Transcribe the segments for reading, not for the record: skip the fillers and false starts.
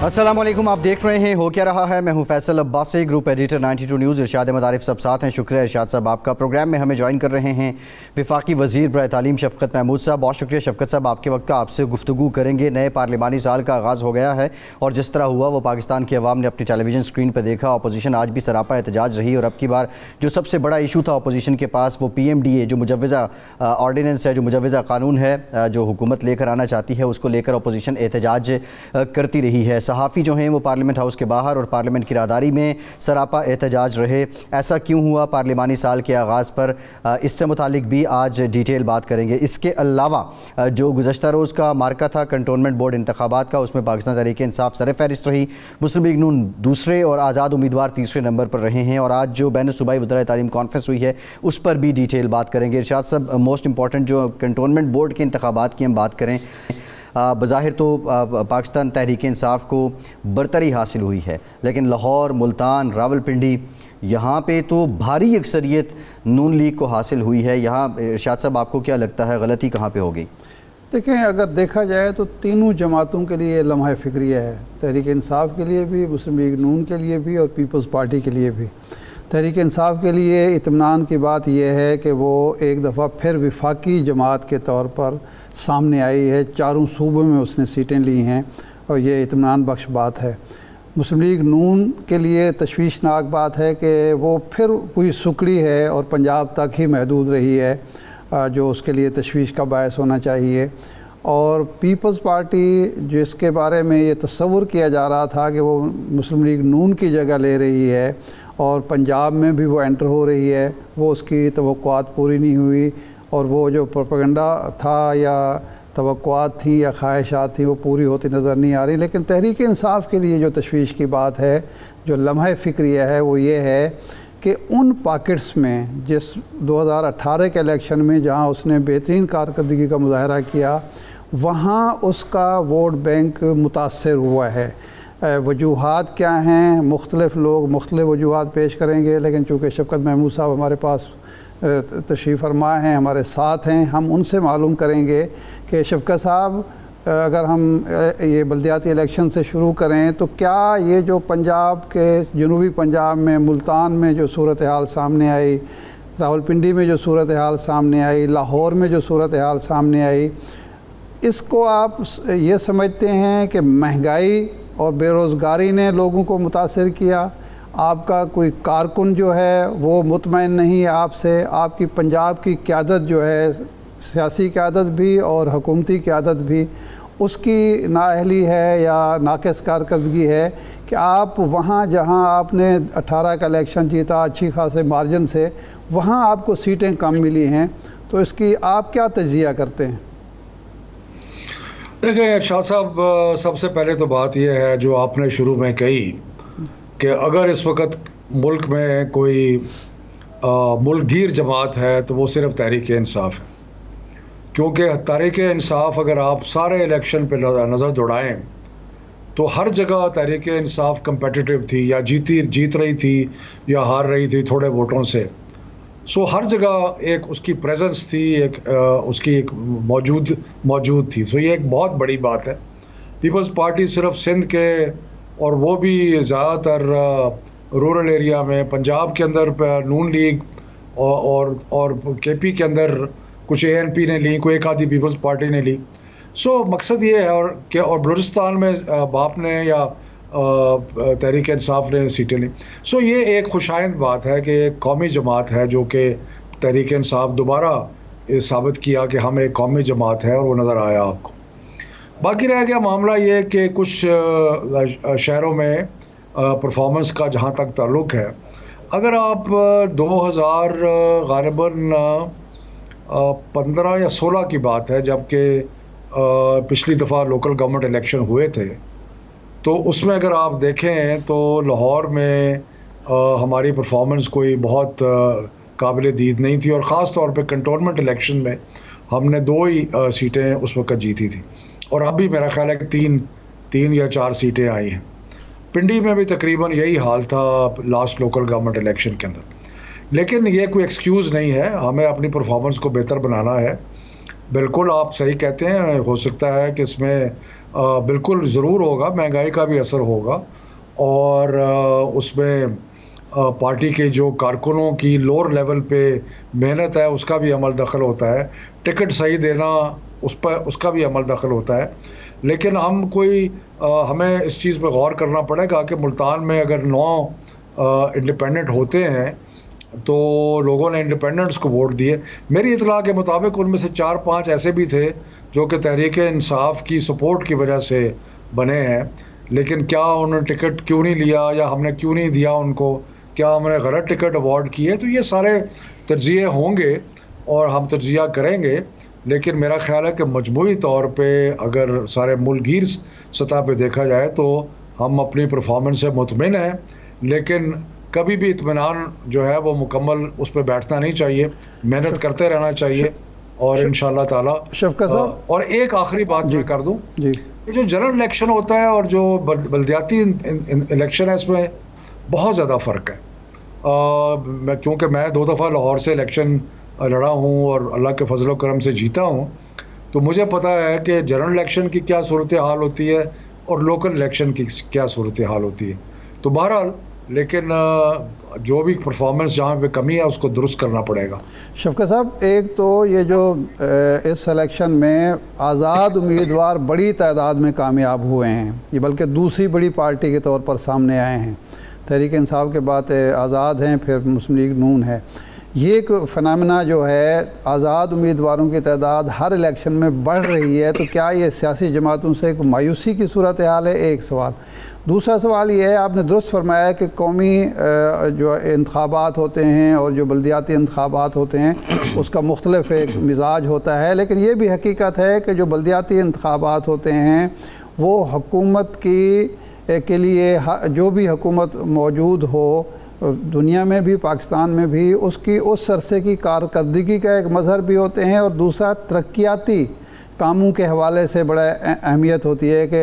अस्सलाम वालेकुम, आप देख रहे हैं हो क्या रहा है। मैं हूं Faisal Abbasi, group editor 92 news. Irshad Madarif सब साथ हैं। शुक्रिया इरशाद साहब आपका। प्रोग्राम में हमें ज्वाइन कर रहे हैं वफाकी वज़ीर बराए तालीम शफ़क़त महमूद साहब। बहुत शुक्रिया शफ़क़त साहब, आपके वक्त का। आपसे गुफ्तगू करेंगे। नए पार्लिमानी साल का आगाज़ हो गया है और जिस तरह हुआ वो पाकिस्तान की आवाम ने अपनी टेलीविज़न स्क्रीन पर देखा। अपोजिशन आज भी सरापा एहतजाज रही और अब की बार जो सबसे बड़ा इशू था अपोजिशन के पास वो PMDA जो मुजव्वज़ा ऑर्डिनेंस है, जो मुजव्वज़ा कानून है जो हुकूमत लेकर आना चाहती है, उसको लेकर अपोजिशन एहतजाज करती रही है। सहाफ़ी जो हैं वो पार्लियामेंट हाउस के बाहर और पार्लियामेंट की राहदारी में सरापा एहतजाज रहे। ऐसा क्यों हुआ पार्लिमानी साल के आगाज़ पर, इससे मुतालिक भी आज डिटेल बात करेंगे। इसके अलावा जो गुज़श्ता रोज़ का मार्का था कंटोनमेंट बोर्ड इंतखाबात का, उसमें पाकिस्तान तहरीक-ए-इंसाफ सर फहरिस्त रही, मुस्लिम लीग नून दूसरे और आज़ाद उम्मीदवार तीसरे नंबर पर रहे हैं। और आज जो बैन सूबाई वज़राए तालीम कॉन्फ्रेंस हुई है उस पर भी डिटेल बात करेंगे। इरशाद साहब, मोस्ट इंपॉर्टेंट जो कंटोनमेंट बोर्ड के इंतखाबात की हम बात करें, बज़ाहिर तो पाकिस्तान तहरीक-ए-इंसाफ को बरतरी हासिल हुई है, लेकिन लाहौर, मुल्तान, रावलपिंडी यहाँ पे तो भारी अक्सरियत नून लीग को हासिल हुई है। यहाँ इरशाद साहब आपको क्या लगता है गलती कहाँ पे हो गई? देखें, अगर देखा जाए तो तीनों जमातों के लिए लम्हा फ़िक्रिया है। तहरीक-ए-इंसाफ के लिए भी, मुस्लिम लीग नून के लिए भी और पीपल्स पार्टी के लिए भी। तहरीक-ए-इंसाफ के लिए इत्मीनान की बात यह है कि वो एक दफ़ा फिर वफाकी जमात के तौर पर सामने आई है। चारों सूबों में उसने सीटें ली हैं और ये इत्मीनान बख्श बात है। मुस्लिम लीग नून के लिए तशवीशनाक बात है कि वो फिर पूरी सुकड़ी है और पंजाब तक ही महदूद रही है, जो उसके लिए तशवीश का बायस होना चाहिए। और पीपल्स पार्टी जिसके बारे में ये तस्वुर किया जा रहा था कि वो मुस्लिम लीग नून की जगह ले रही है और पंजाब में भी वो एंटर हो रही है, वो उसकी तवक्कुआत पूरी नहीं हुई और वो जो प्रोपेगेंडा था या तवक्कुआत थी या ख्वाहिशात थी वो पूरी होती नज़र नहीं आ रही। लेकिन तहरीक-ए-इंसाफ के लिए जो तशवीश की बात है, जो लम्हा फ़िक्रिया है, वो ये है कि उन पॉकेट्स में जिस 2018 के इलेक्शन में जहाँ उसने बेहतरीन कारकर्दगी का मुजाहरा किया, वहाँ उसका वोट बैंक मुतासर हुआ है। वजूहात क्या हैं, मुख्तलिफ़ लोग मुख्तलिफ़ वजूहात पेश करेंगे, लेकिन चूँकि शफ़क़त महमूद साहब हमारे पास तशरीफ़ फरमा हैं, हमारे साथ हैं, हम उनसे मालूम करेंगे कि शफ़क़त साहब, अगर हम ये बल्दियाती इलेक्शन से शुरू करें तो क्या ये जो पंजाब के जनूबी पंजाब में मुल्तान में जो सूरत हाल सामने आई, रावलपिंडी में जो सूरत हाल सामने आई, लाहौर में जो सूरत हाल सामने आई, इसको आप ये समझते हैं कि महंगाई और बेरोज़गारी ने लोगों को मुतासिर किया? आपका कोई कारकुन जो है वो मुतमईन नहीं है आपसे? आपकी पंजाब की क़यादत जो है, सियासी क़यादत भी और हुकूमती क़यादत भी, उसकी नाअहली है या नाक़िस कारकर्दगी है कि आप वहाँ जहाँ आपने 18 का इलेक्शन जीता अच्छी खासे मार्जिन से, वहाँ आपको सीटें कम मिली हैं? तो इसकी आप क्या तज्ज़िया करते हैं? देखिए शाह साहब, सबसे पहले तो बात यह है जो आपने शुरू में कही कि अगर इस वक्त मुल्क में कोई मुल्कगीर जमात है तो वो सिर्फ तहरीक-ए-इंसाफ है। क्योंकि तहरीक-ए-इंसाफ अगर आप सारे इलेक्शन पे नज़र दौड़ाएं तो हर जगह तहरीक-ए-इंसाफ कम्पेटिटिव थी, या जीत रही थी या हार रही थी थोड़े वोटों से। सो हर जगह एक उसकी प्रेजेंस थी, एक उसकी एक मौजूद थी। सो ये एक बहुत बड़ी बात है। पीपल्स पार्टी सिर्फ सिंध के, और वो भी ज़्यादातर रूरल एरिया में, पंजाब के अंदर नून लीग और KP के अंदर कुछ ANP ने ली, कोई एक आधी पीपल्स पार्टी ने ली। सो मकसद ये है और बलूचिस्तान में बाप ने या तहरीक-ए-इंसाफ ने सीटें ली। सो ये एक खुशाइंद बात है कि एक कौमी जमात है जो कि तहरीक-ए-इंसाफ दोबारा साबित किया कि हम एक कौमी जमात है और वो नज़र आया आपको। बाकी रह गया मामला ये कि कुछ शहरों में परफॉर्मेंस का जहाँ तक ताल्लुक़ है, अगर आप 2000 ग़ालिबन 15 या 16 की बात है जबकि पिछली दफ़ा लोकल गवर्नमेंट इलेक्शन हुए थे, तो उसमें अगर आप देखें तो लाहौर में हमारी परफॉर्मेंस कोई बहुत काबिल दीद नहीं थी, और ख़ास तौर पे कंटोनमेंट इलेक्शन में हमने 2 ही सीटें उस वक्त जीती थी, और अब भी मेरा ख्याल है कि तीन या 4 सीटें आई हैं। पिंडी में भी तकरीबन यही हाल था लास्ट लोकल गवर्नमेंट इलेक्शन के अंदर। लेकिन ये कोई एक्सक्यूज़ नहीं है, हमें अपनी परफॉर्मेंस को बेहतर बनाना है। बिल्कुल आप सही कहते हैं, हो सकता है कि इसमें बिल्कुल ज़रूर होगा, महंगाई का भी असर होगा और उसमें पार्टी के जो कारकुनों की लोअर लेवल पे मेहनत है उसका भी अमल दखल होता है, टिकट सही देना उस पर उसका भी अमल दखल होता है। लेकिन हमें इस चीज़ पे गौर करना पड़ेगा कि मुल्तान में अगर 9 इंडिपेंडेंट होते हैं तो लोगों ने इंडिपेंडेंट्स को वोट दिए। मेरी इत्तला के मुताबिक उनमें से 4-5 ऐसे भी थे जो कि तहरीक इंसाफ की सपोर्ट की वजह से बने हैं, लेकिन क्या उन्होंने टिकट क्यों नहीं लिया या हमने क्यों नहीं दिया उनको, क्या हमने गलत टिकट अवॉर्ड किए, तो ये सारे तज्ज़िये होंगे और हम तज्ज़िया करेंगे। लेकिन मेरा ख़्याल है कि मजमूई तौर पे अगर सारे मुल्कगीर सतह पे देखा जाए तो हम अपनी परफॉर्मेंस से मुतमिन हैं, लेकिन कभी भी इत्मीनान जो है वो मुकम्मल उस पर बैठना नहीं चाहिए, मेहनत करते रहना चाहिए और इंशाअल्लाह ताला। शफकत साहब, और एक आखिरी बात मैं कर दूं, जी, ये जो जनरल इलेक्शन होता है और जो बल्दियाती इलेक्शन है इसमें बहुत ज़्यादा फ़र्क है। क्योंकि मैं 2 दफ़ा लाहौर से इलेक्शन लड़ा हूँ और अल्लाह के फजल करम से जीता हूँ, तो मुझे पता है कि जनरल इलेक्शन की क्या सूरत हाल होती है और लोकल इलेक्शन की क्या सूरत हाल होती है। तो बहरहाल लेकिन जो भी परफॉर्मेंस जहाँ पे कमी है उसको दुरुस्त करना पड़ेगा। शफकत साहब, एक तो ये जो इस इलेक्शन में आज़ाद उम्मीदवार बड़ी तादाद में कामयाब हुए हैं, ये बल्कि दूसरी बड़ी पार्टी के तौर पर सामने आए हैं। तहरीक इंसाफ के बाद आज़ाद हैं, फिर मुस्लिम लीग नून है। ये एक फ़नामिना जो है, आज़ाद उम्मीदवारों की तादाद हर इलेक्शन में बढ़ रही है, तो क्या ये सियासी जमातों से एक मायूसी की सूरत हाल है? एक सवाल। दूसरा सवाल ये है, आपने दुरुस्त फरमाया कि कौमी जो इंतखाबात होते हैं और जो बल्दियाती इंतखाबात होते हैं उसका मुख्तलिफ एक मिजाज होता है, लेकिन ये भी हकीकत है कि जो बल्दियाती इंतखाबात होते हैं वो हुकूमत के लिए जो भी हुकूमत मौजूद हो दुनिया में भी, पाकिस्तान में भी, उसकी उस अरसे की कारकर्दगी का एक मज़हर भी होते हैं, और दूसरा तरक्याती कामों के हवाले से बड़ा अहमियत होती है कि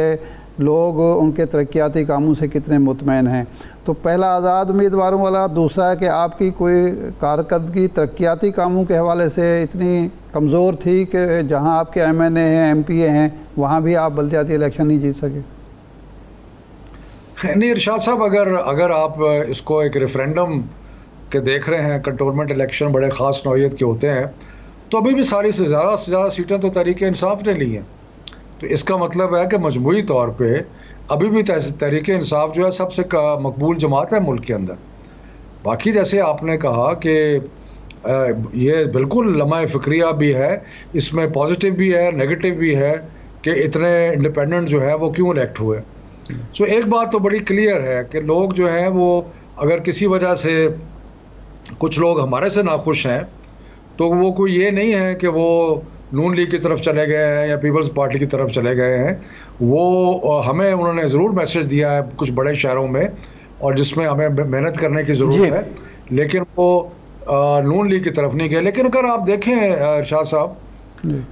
लोग उनके तरक्याती कामों से कितने मुतमईन हैं। तो पहला आज़ाद उम्मीदवारों वाला, दूसरा है कि आपकी कोई कारकर्दगी तरक्याती कामों के हवाले से इतनी कमज़ोर थी कि जहां आपके MNA हैं, MPA हैं, वहां भी आप बल्दियाती इलेक्शन नहीं जीत सके। नहीं इरशाद साहब, अगर आप इसको एक रेफरेंडम के देख रहे हैं, कंटोनमेंट इलेक्शन बड़े ख़ास नौइयत के होते हैं, तो अभी भी सारी से ज़्यादा सीटें तो तहरीक इंसाफ ने ली हैं। तो इसका मतलब है कि मजमूई तौर पे अभी भी तहरीक इंसाफ जो है सबसे मकबूल जमात है मुल्क के अंदर। बाकी जैसे आपने कहा कि ये बिल्कुल लम्हा फ़िक्रिया भी है, इसमें पॉजिटिव भी है, नेगेटिव भी है कि इतने इंडिपेंडेंट जो है वो क्यों इलेक्ट हुए। सो एक बात तो बड़ी क्लियर है कि लोग जो हैं वो अगर किसी वजह से कुछ लोग हमारे से नाखुश हैं तो वो कोई ये नहीं है कि वो नून लीग की तरफ चले गए हैं या पीपल्स पार्टी की तरफ चले गए हैं। वो हमें उन्होंने ज़रूर मैसेज दिया है कुछ बड़े शहरों में और जिसमें हमें मेहनत करने की ज़रूरत है, लेकिन वो नून लीग की तरफ नहीं गए। लेकिन अगर आप देखें इरशाद साहब,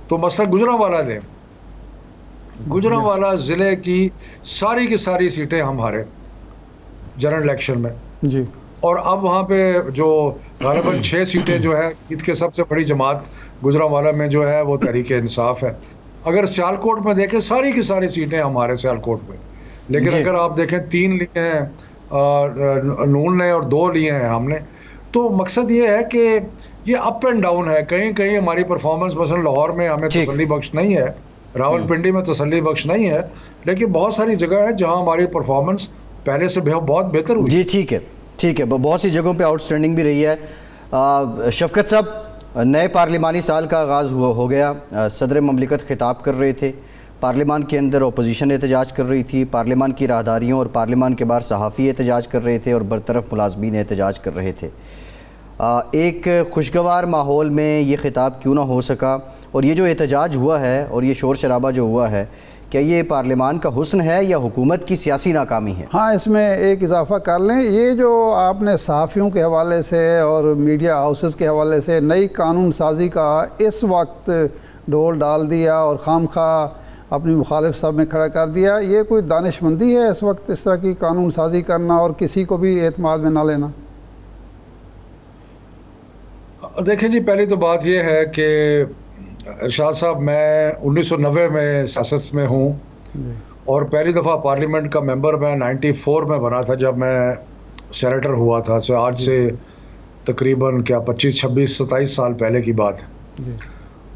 तो मसला गुजरांवाला लें, गुजरांवाला ज़िले की सारी सीटें हम हारे जनरल इलेक्शन में जी, और अब वहाँ पे जो गालिबन 6 सीटें जो है ईद के सबसे बड़ी जमात गुजरांवाला में जो है वो तहरीक इंसाफ है। अगर सियालकोट में देखें सारी की सारी सीटें हमारे सियालकोट में, लेकिन अगर आप देखें 3 लिए हैं नून ने और 2 लिए हैं हमने। तो मकसद ये है कि ये अप एंड डाउन है, कहीं कहीं हमारी परफॉर्मेंस मसलन लाहौर में हमें तसल्ली बख्श नहीं है, रावलपिंडी में तसल्ली बख्श नहीं है, लेकिन बहुत सारी जगह है जहाँ हमारी परफॉर्मेंस पहले से बहुत बेहतर हुई। जी ठीक है, बहुत सी जगहों पे आउटस्टैंडिंग भी रही है। शफकत साहब, नए पार्लिमानी साल का आगाज़ हो गया, सदर ममलिकत खिताब कर रहे थे, पार्लिमान के अंदर अपोजिशन एहतजाज कर रही थी, पार्लिमान की राहदारियों और पार्लिमान के बाहर सहाफ़ी एहतजाज कर रहे थे और बरतरफ मुलाजमीन एहतजाज कर रहे थे। एक खुशगवार माहौल में ये खिताब क्यों ना हो सका, और ये जो एहतजाज हुआ है और ये शोर शराबा जो हुआ है, क्या ये पार्लिमान का हुस्न है या हुकूमत की सियासी नाकामी है? हाँ, इसमें एक इजाफ़ा कर लें, ये जो आपने सहाफ़ियों के हवाले से और मीडिया हाउसेस के हवाले से नई कानून साजी का इस वक्त ढोल डाल दिया और खामखा अपनी मुखालिफ साहब में खड़ा कर दिया, ये कोई दानिशमंदी है इस वक्त इस तरह की कानून साजी करना और किसी को भी एतमाद में ना लेना? देखिए जी, पहली तो बात यह है कि इरशाद साहब, मैं 1990 में सियासत में हूँ जी और पहली दफ़ा पार्लियामेंट का मेंबर मैं 94 में बना था, जब मैं सेनेटर हुआ था। सो आज से तकरीबन 25, 26, 27 साल पहले की बात है। जी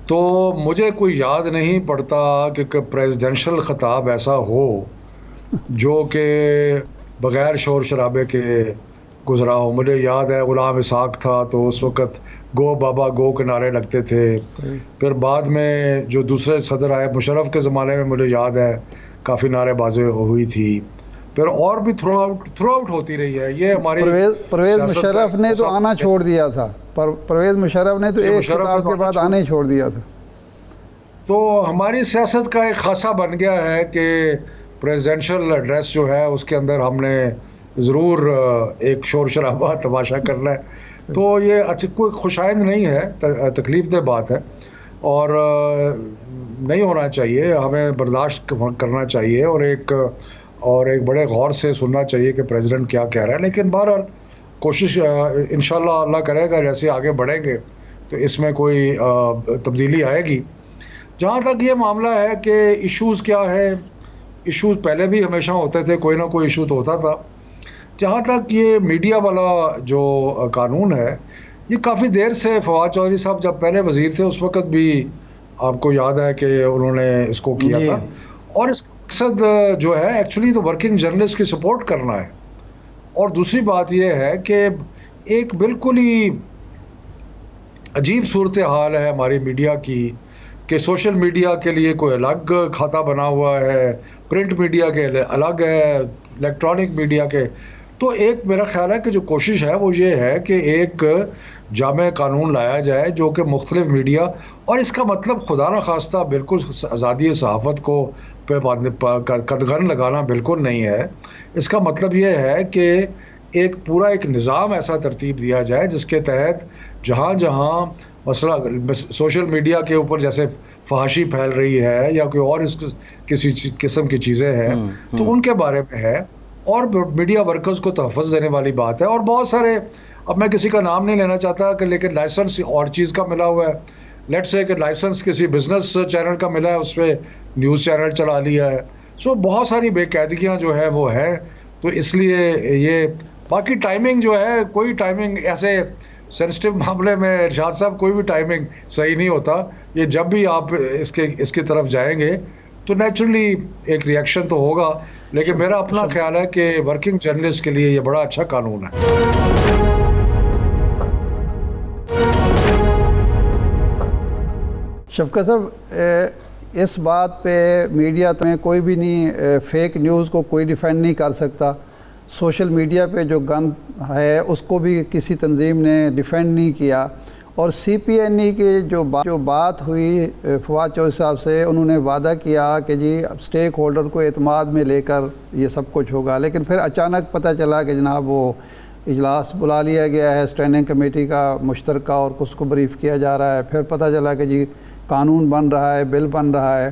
तो मुझे कोई याद नहीं पड़ता कि प्रेसिडेंशियल खिताब ऐसा हो जो कि बग़ैर शोर शराबे के गुजरा हो। मुझे याद है ग़ुलाम इसहाक़ था तो उस वक़्त गो बाबा गो के नारे लगते थे। सही फिर बाद में जो दूसरे सदर आए, मुशर्रफ के ज़माने में मुझे याद है काफ़ी नारेबाजी हुई थी। फिर और भी थ्रू आउट होती रही है। ये हमारी परवेज़ सियासत मुशर्रफ का ने तो सब- आना छोड़ दिया था, पर परवेज़ मुशर्रफ ने तो जी, एक मुशर्रफ ने खिताब तो के आना बाद छोड़- आने ही छोड़ दिया था। तो हमारी सियासत का एक खासा बन गया है कि प्रेसिडेंशियल एड्रेस जो है उसके अंदर हमने ज़रूर एक शोर शराबा तमाशा करना है। तो ये अच्छी कोई खुशाइंद नहीं है, तकलीफ दह बात है और नहीं होना चाहिए। हमें बर्दाश्त करना चाहिए और एक बड़े गौर से सुनना चाहिए कि प्रेसिडेंट क्या कह रहा है। लेकिन बहरहाल कोशिश इंशाल्लाह अल्लाह करेगा, जैसे आगे बढ़ेंगे तो इसमें कोई तब्दीली आएगी। जहाँ तक ये मामला है कि इश्यूज़ क्या है, इश्यूज़ पहले भी हमेशा होते थे, कोई ना कोई इशू तो होता था। जहाँ तक ये मीडिया वाला जो कानून है, ये काफ़ी देर से फवाद चौधरी साहब जब पहले वज़ीर थे उस वक़्त भी आपको याद है कि उन्होंने इसको किया जी। था। और इसका मकसद जो है एक्चुअली तो वर्किंग जर्नलिस्ट की सपोर्ट करना है। और दूसरी बात ये है कि एक बिल्कुल ही अजीब सूरत हाल है हमारी मीडिया की कि सोशल मीडिया के लिए कोई अलग खाता बना हुआ है, प्रिंट मीडिया के लिए अलग है, इलेक्ट्रॉनिक मीडिया के। तो एक मेरा ख्याल है कि जो कोशिश है वो ये है कि एक जामे कानून लाया जाए जो कि मुख्तलिफ मीडिया, और इसका मतलब खुदा न खास्ता बिल्कुल आज़ादी सहाफ़त को कदगन लगाना बिल्कुल नहीं है। इसका मतलब ये है कि एक पूरा एक निज़ाम ऐसा तरतीब दिया जाए जिसके तहत जहाँ जहाँ मसला सोशल मीडिया के ऊपर जैसे फहाशी फैल रही है या कोई और किसी किस्म की चीज़ें हैं तो उनके बारे में है, और मीडिया वर्कर्स को तहफ़्फ़ुज़ देने वाली बात है। और बहुत सारे, अब मैं किसी का नाम नहीं लेना चाहता कि, लेकिन लाइसेंस और चीज़ का मिला हुआ है। लेट्स से कि लाइसेंस किसी बिजनेस चैनल का मिला है, उस पर न्यूज़ चैनल चला लिया है। सो बहुत सारी बेकायदगियाँ जो है वो है। तो इसलिए ये बाकी टाइमिंग जो है, कोई टाइमिंग ऐसे सेंसिटिव मामले में इरशाद साहब कोई भी टाइमिंग सही नहीं होता। ये जब भी आप इसकी तरफ जाएंगे तो नेचुरली एक रिएक्शन तो होगा, लेकिन मेरा अपना ख्याल है कि वर्किंग जर्नलिस्ट के लिए ये बड़ा अच्छा कानून है। शफकत साहब, इस बात पे मीडिया में कोई भी नहीं, फेक न्यूज़ को कोई डिफेंड नहीं कर सकता। सोशल मीडिया पे जो गंद है उसको भी किसी तंजीम ने डिफेंड नहीं किया। और CPNE की जो बात हुई फवाद चौधरी साहब से, उन्होंने वादा किया कि जी स्टेक होल्डर को एतमाद में लेकर ये सब कुछ होगा, लेकिन फिर अचानक पता चला कि जनाब वो इजलास बुला लिया गया है स्टैंडिंग कमेटी का मुश्तरका और उसको ब्रीफ किया जा रहा है। फिर पता चला कि जी कानून बन रहा है, बिल बन रहा है।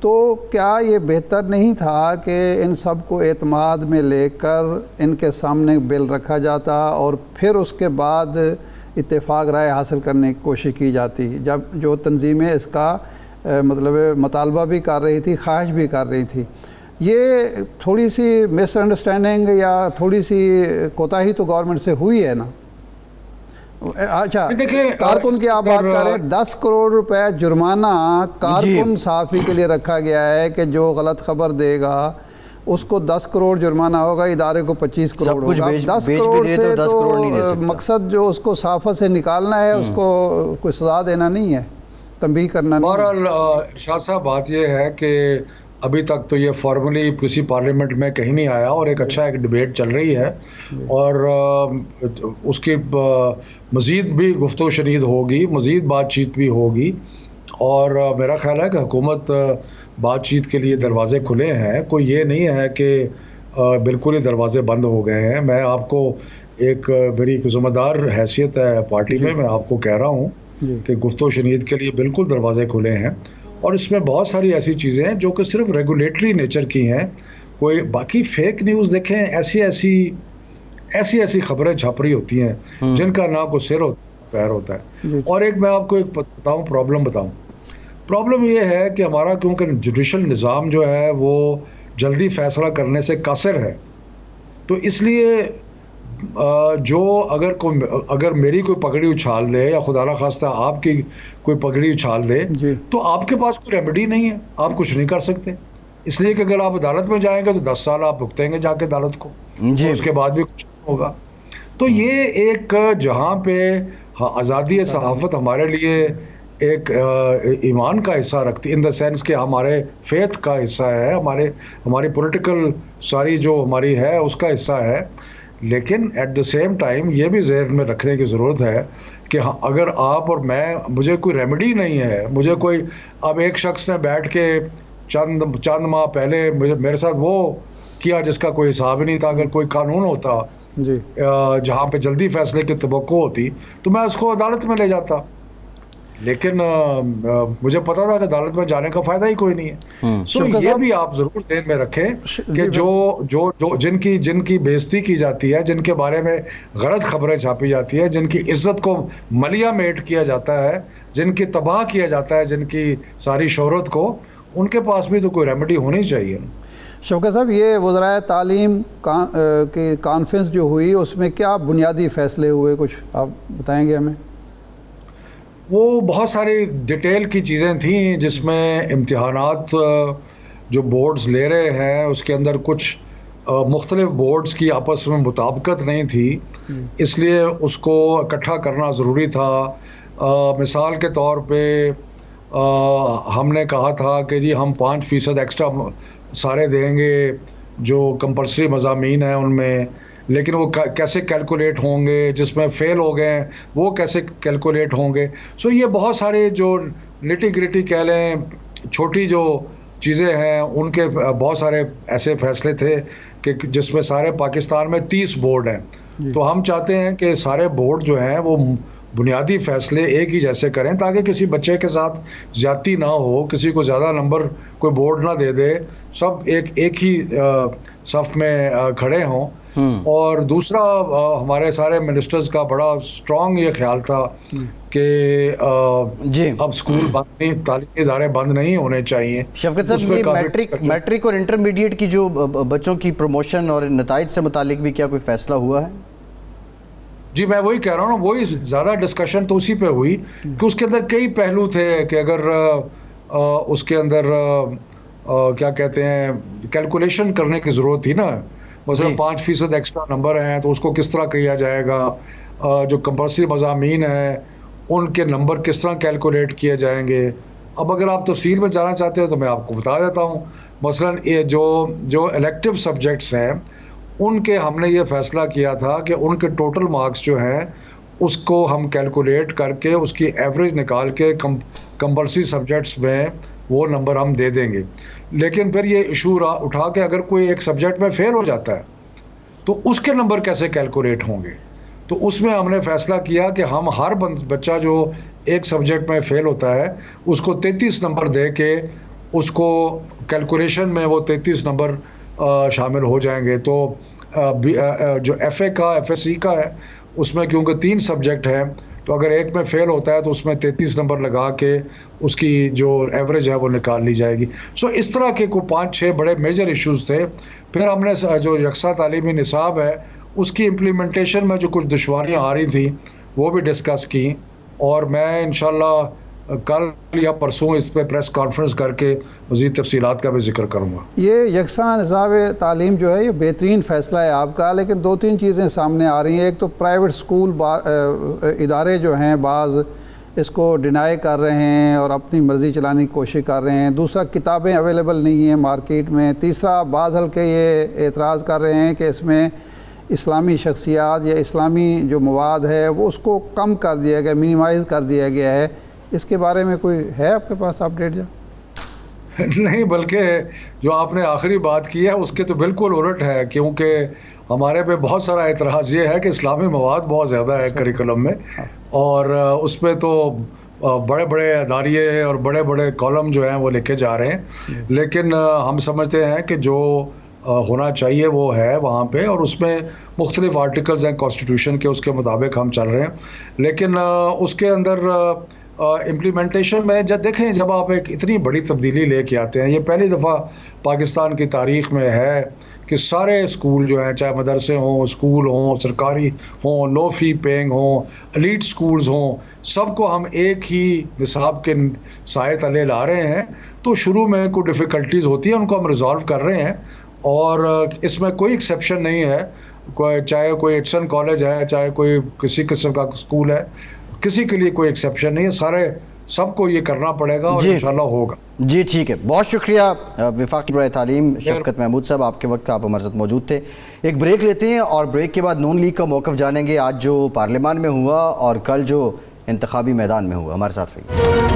तो क्या ये बेहतर नहीं था कि इन सब को एतमाद में लेकर इनके सामने बिल रखा जाता और फिर उसके बाद इत्तेफाक राय हासिल करने की कोशिश की जाती, जब जो तंजीमें इसका मतलब मुतालबा भी कर रही थी, ख्वाहिश भी कर रही थी। ये थोड़ी सी मिसअंडरस्टैंडिंग या थोड़ी सी कोताही तो गवर्नमेंट से हुई है ना। अच्छा, देखिए, कारकुन की आप बात कर रहे हैं, 10 करोड़ रुपए जुर्माना कारकुन सहाफ़ी के लिए रखा गया है कि जो गलत खबर देगा उसको 10 करोड़ जुर्माना होगा, इदारे को 25 करोड़ होगा। 10 करोड़ से तो मकसद जो उसको सहाफ़त से निकालना है उसको कोई सज़ा देना नहीं है, तंबीह करना नहीं। बहरहाल शाह साहब, बात यह है कि अभी तक तो ये फॉर्मली किसी पार्लियामेंट में कहीं नहीं आया और एक डिबेट चल रही है और उसकी मज़ीद भी गुफ्तगू शनीद होगी, मज़ीद बातचीत भी होगी। और मेरा ख़्याल है कि हुकूमत बातचीत के लिए दरवाज़े खुले हैं, कोई ये नहीं है कि बिल्कुल ही दरवाज़े बंद हो गए हैं। मैं आपको एक मेरी ज़िम्मेदार हैसियत है पार्टी में, मैं आपको कह रहा हूँ कि गुफ्तगू शनीद के लिए बिल्कुल दरवाज़े खुले हैं और इसमें बहुत सारी ऐसी चीज़ें हैं जो कि सिर्फ रेगुलेटरी नेचर की हैं। कोई बाकी फेक न्यूज़ देखें, ऐसी खबरें छप रही होती हैं जिनका ना कोई सिर होता पैर होता है। और एक मैं आपको एक प्रॉब्लम बताऊं प्रॉब्लम ये है कि हमारा क्योंकि जुडिशल निज़ाम जो है वो जल्दी फैसला करने से कासिर है, तो इसलिए जो अगर मेरी कोई पगड़ी उछाल दे या खुदा ना खास्ता आपकी कोई पगड़ी उछाल दे, जी। तो आपके पास कोई रेमेडी नहीं है, आप कुछ नहीं कर सकते। इसलिए कि अगर आप अदालत में जाएंगे तो 10 साल आप भुगतेंगे जाके अदालत को, जी। और उसके बाद भी कुछ नहीं होगा। तो ये एक जहाँ पे आज़ादी सहाफ़त हमारे लिए एक ईमान का हिस्सा रखती, इन द सेंस कि हमारे फेथ का हिस्सा है, हमारी पॉलिटिकल सारी जो हमारी है उसका हिस्सा है, लेकिन एट द सेम टाइम ये भी ज़हन में रखने की ज़रूरत है कि हाँ, अगर आप और मैं, मुझे कोई रेमेडी नहीं है, मुझे कोई, अब एक शख्स ने बैठ के चंद माह पहले मेरे साथ वो किया जिसका कोई हिसाब ही नहीं था। अगर कोई कानून होता जी। जहाँ पे जल्दी फैसले की तवक्को होती तो मैं उसको अदालत में ले जाता, लेकिन मुझे पता था कि अदालत में जाने का फ़ायदा ही कोई नहीं है। सो ये भी आप ज़रूर ध्यान में रखें कि जो जिनकी बेइज्जती की जाती है, जिनके बारे में गलत खबरें छापी जाती है, जिनकी इज्जत को मलिया मेट किया जाता है, जिनकी तबाह किया जाता है, जिनकी सारी शोहरत को, उनके पास भी तो कोई रेमेडी होनी चाहिए। शौकत साहब, ये वज़राए तालीम की कॉन्फ्रेंस जो हुई उसमें क्या बुनियादी फ़ैसले हुए, कुछ आप बताएंगे हमें? वो बहुत सारी डिटेल की चीज़ें थी, जिसमें इम्तिहानात जो बोर्ड्स ले रहे हैं उसके अंदर कुछ मुख्तलिफ बोर्ड्स की आपस में मुताबिकत नहीं थी, इसलिए उसको इकट्ठा करना ज़रूरी था। मिसाल के तौर पे हमने कहा था कि जी हम 5% एक्स्ट्रा सारे देंगे जो कंपल्सरी मज़ामीन हैं उनमें, लेकिन वो कैसे कैलकुलेट होंगे, जिसमें फ़ेल हो गए वो कैसे कैलकुलेट होंगे। सो ये बहुत सारे जो निटी ग्रिटी कह लें, छोटी जो चीज़ें हैं, उनके बहुत सारे ऐसे फ़ैसले थे कि जिसमें सारे पाकिस्तान में 30 बोर्ड हैं। तो हम चाहते हैं कि सारे बोर्ड जो हैं वो बुनियादी फ़ैसले एक ही जैसे करें, ताकि किसी बच्चे के साथ ज़्यादती ना हो, किसी को ज़्यादा नंबर कोई बोर्ड ना दे दे, सब एक ही सफ़ में खड़े हों। और दूसरा, हमारे सारे मिनिस्टर्स का बड़ा स्ट्रॉन्ग ये ख्याल था कि अब स्कूल बंद नहीं, तालीमी इदारे बंद नहीं होने चाहिए। शफकत साहब, ये मैट्रिक और इंटरमीडिएट की जो बच्चों की प्रमोशन और नताइज से मुतालिक भी क्या कोई फ़ैसला हुआ है? जी, मैं वही कह रहा हूँ ना, वही ज़्यादा डिस्कशन तो उसी पे हुई कि उसके अंदर कई पहलू थे कि अगर उसके अंदर क्या कहते हैं, कैलकुलेशन करने की ज़रूरत थी ना। मसलन 5% एक्स्ट्रा नंबर हैं तो उसको किस तरह किया जाएगा, जो कंपल्सरी मज़ामीन हैं उनके नंबर किस तरह कैलकुलेट किए जाएंगे। अब अगर आप तफसील में जाना चाहते हो तो मैं आपको बता देता हूँ। मसलन ये जो इलेक्टिव सब्जेक्ट्स हैं उनके हमने ये फ़ैसला किया था कि उनके टोटल मार्क्स जो हैं उसको हम कैलकुलेट करके उसकी एवरेज निकाल के कंपल्सरी सब्जेक्ट्स में वो नंबर हम दे देंगे। लेकिन फिर ये इशू उठा के अगर कोई एक सब्जेक्ट में फ़ेल हो जाता है तो उसके नंबर कैसे कैलकुलेट होंगे। तो उसमें हमने फ़ैसला किया कि हम हर बच्चा जो एक सब्जेक्ट में फ़ेल होता है उसको 33 नंबर दे के उसको कैलकुलेशन में वो 33 नंबर शामिल हो जाएंगे। तो जो FA का FSC का है उसमें क्योंकि 3 सब्जेक्ट हैं, तो अगर एक में फ़ेल होता है तो उसमें 33 नंबर लगा के उसकी जो एवरेज है वो निकाल ली जाएगी। सो इस तरह के को 5-6 बड़े मेजर इश्यूज़ थे। फिर हमने जो यकसा तालीमी निसाब है उसकी इम्प्लीमेंटेशन में जो कुछ दुश्वारियाँ आ रही थी वो भी डिस्कस की, और मैं इंशाल्लाह कल या परसों इस पर प्रेस कॉन्फ्रेंस करके मज़ीद तफसीलात का भी जिक्र करूँगा। ये यकसा निसाब तालीम जो है ये बेहतरीन फ़ैसला है आपका, लेकिन 2-3 चीज़ें सामने आ रही हैं। एक तो प्राइवेट स्कूल इदारे जो हैं बाज़ इसको डिनाई कर रहे हैं और अपनी मर्ज़ी चलाने की कोशिश कर रहे हैं। दूसरा, किताबें अवेलेबल नहीं हैं मार्केट में। तीसरा, बाज़ हल्के ये एतराज़ कर रहे हैं कि इसमें इस्लामी शख्सियात या इस्लामी जो मवाद है वो उसको कम कर दिया गया, मिनिमाइज़ कर दिया गया है। इसके बारे में कोई है आपके पास अपडेट? जो नहीं, बल्कि जो आपने आखिरी बात की है उसके तो बिल्कुल उलट है, क्योंकि हमारे पे बहुत सारा एतराज़ ये है कि इस्लामी मवाद बहुत ज़्यादा है करिकुलम में, और उसमें तो बड़े बड़े अदारिये और बड़े बड़े कॉलम जो हैं वो लिखे जा रहे हैं। लेकिन हम समझते हैं कि जो होना चाहिए वो है वहाँ पे, और उसमें मुख्तलिफ आर्टिकल्स हैं कॉन्स्टिट्यूशन के, उसके मुताबिक हम चल रहे हैं। लेकिन उसके अंदर इम्प्लीमेंटेशन में जब देखें, जब आप एक इतनी बड़ी तब्दीली लेके आते हैं, ये पहली दफ़ा पाकिस्तान की तारीख़ में है कि सारे स्कूल जो हैं, चाहे मदरसे हों, स्कूल हों, सरकारी हों, लो फ़ी पेइंग हों, एलीट स्कूल्स हों, सबको हम एक ही निसाब के साए तले ला रहे हैं। तो शुरू में कोई डिफ़िकल्टीज़ होती है, उनको हम रिज़ॉल्व कर रहे हैं और इसमें कोई एक्सेप्शन नहीं है। चाहे कोई एचसन कॉलेज है, चाहे कोई किसी किस्म का स्कूल है, किसी के लिए कोई एक्सेप्शन नहीं है। सारे सबको ये करना पड़ेगा और इंशाल्लाह होगा। जी ठीक है, बहुत शुक्रिया वफाकी बराए तालीम शफकत महमूद साहब, आपके वक्त का आप हमारे साथ मौजूद थे। एक ब्रेक लेते हैं और ब्रेक के बाद नून लीग का मौक़िफ़ जानेंगे, आज जो पार्लियामान में हुआ और कल जो इंतखाबी मैदान में हुआ। हमारे साथ रहिए।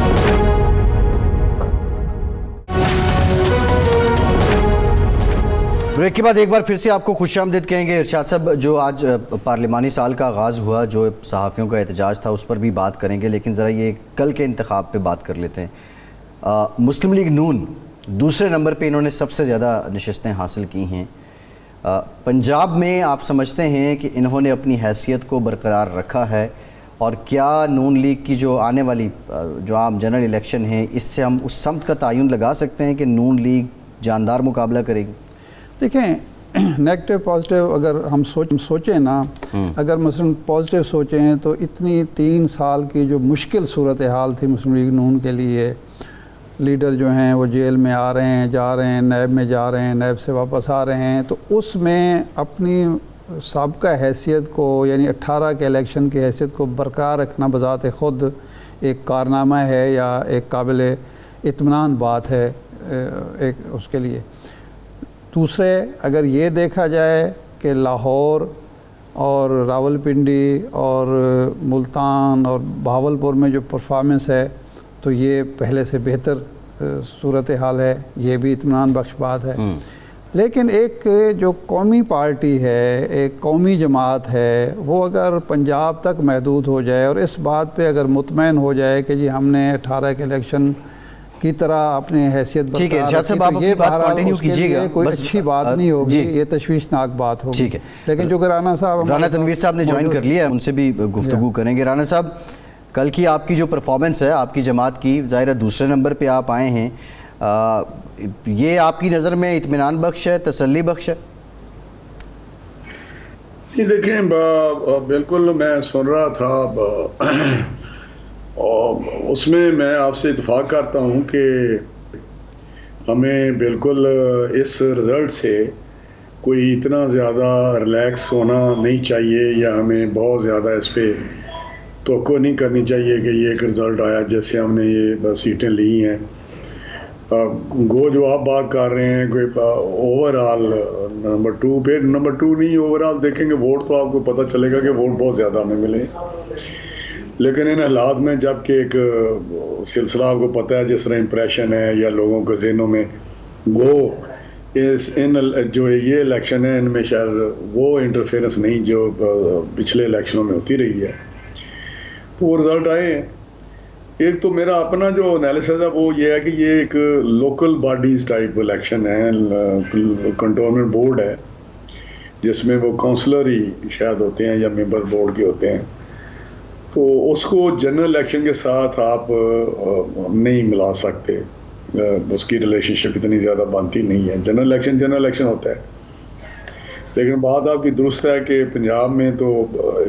ब्रेक के बाद एक बार फिर से आपको खुशामदीद कहेंगे। इरशाद साहब, जो आज पार्लिमानी साल का आगाज़ हुआ, जो सहाफ़ियों का एहतजाज था, उस पर भी बात करेंगे, लेकिन ज़रा ये कल के इंतखाब पे बात कर लेते हैं। मुस्लिम लीग नून दूसरे नंबर पे इन्होंने सबसे ज़्यादा नशस्तें हासिल की हैं। पंजाब में आप समझते हैं कि इन्होंने अपनी हैसियत को बरकरार रखा है, और क्या नून लीग की जो आने वाली जो आम जनरल इलेक्शन है, इससे हम उस समत का तयन लगा सकते हैं कि नून लीग जानदार मुकाबला करेगी? देखें, नेगेटिव पॉजिटिव अगर हम सोचें ना, अगर मसलन पॉजिटिव सोचें तो इतनी 3 साल की जो मुश्किल सूरत हाल थी मुस्लिम लीग नून के लिए, लीडर जो हैं वो जेल में आ रहे हैं, जा रहे हैं, नैब में जा रहे हैं, नैब से वापस आ रहे हैं, तो उसमें अपनी साबका हैसियत को, यानी 18 के इलेक्शन की हैसियत को बरकरार रखना बज़ात ख़ुद एक कारनामा है या एक काबिल इत्मीनान बात है एक उसके लिए। दूसरे, अगर ये देखा जाए कि लाहौर और रावलपिंडी और मुल्तान और बहावलपुर में जो परफॉर्मेंस है, तो ये पहले से बेहतर सूरत हाल है, ये भी इत्मीनान बख्श बात है। लेकिन एक जो कौमी पार्टी है, एक कौमी जमात है, वो अगर पंजाब तक महदूद हो जाए और इस बात पे अगर मुतमैन हो जाए कि जी हमने 18 के इलेक्शन की तरह अपने हैसियत ठीक है, इरशाद साहब आप ये बात कंटिन्यू कीजिएगा, कोई अच्छी बात नहीं होगी, ये तशवीशनाक बात होगी। ठीक है, लेकिन जो कि राना साहब, राना तनवीर साहब ने ज्वाइन कर लिया है, उनसे भी गुफ्तगू करेंगे। राना साहब, कल की आपकी जो परफॉर्मेंस है आपकी जमात की, ज़ाहिर है दूसरे नंबर पे आप आए हैं, ये आपकी नज़र में इत्मीनान बख्श है, तसल्ली बख्श है? जी देखें, बिल्कुल मैं सुन रहा था और उसमें मैं आपसे इत्तेफाक करता हूँ कि हमें बिल्कुल इस रिज़ल्ट से कोई इतना ज़्यादा रिलैक्स होना नहीं चाहिए, या हमें बहुत ज़्यादा इस पर तवक्को नहीं करनी चाहिए कि ये एक रिज़ल्ट आया जैसे हमने ये सीटें ली हैं। गो जो आप बात कर रहे हैं कोई ओवरऑल नंबर 2 पे, नंबर 2 नहीं, ओवरऑल देखेंगे वोट तो आपको पता चलेगा कि वोट बहुत ज़्यादा हमें मिले। लेकिन इन हालात में जबकि एक सिलसिला आपको पता है जिस तरह इम्प्रेशन है या लोगों के जहनों में गो इन जो ये इलेक्शन है, इनमें शायद वो इंटरफेरेंस नहीं जो पिछले इलेक्शनों में होती रही है, तो वो रिज़ल्ट आए हैं। एक तो मेरा अपना जो एनालिसिस है वो ये है कि ये एक लोकल बॉडीज़ टाइप इलेक्शन है, कंटोनमेंट बोर्ड है जिसमें वो काउंसलर ही शायद होते हैं या मेंबर बोर्ड के होते हैं, तो उसको जनरल इलेक्शन के साथ आप नहीं मिला सकते, उसकी रिलेशनशिप इतनी ज़्यादा बनती नहीं है। जनरल इलेक्शन होता है। लेकिन बात आपकी दुरुस्त है कि पंजाब में तो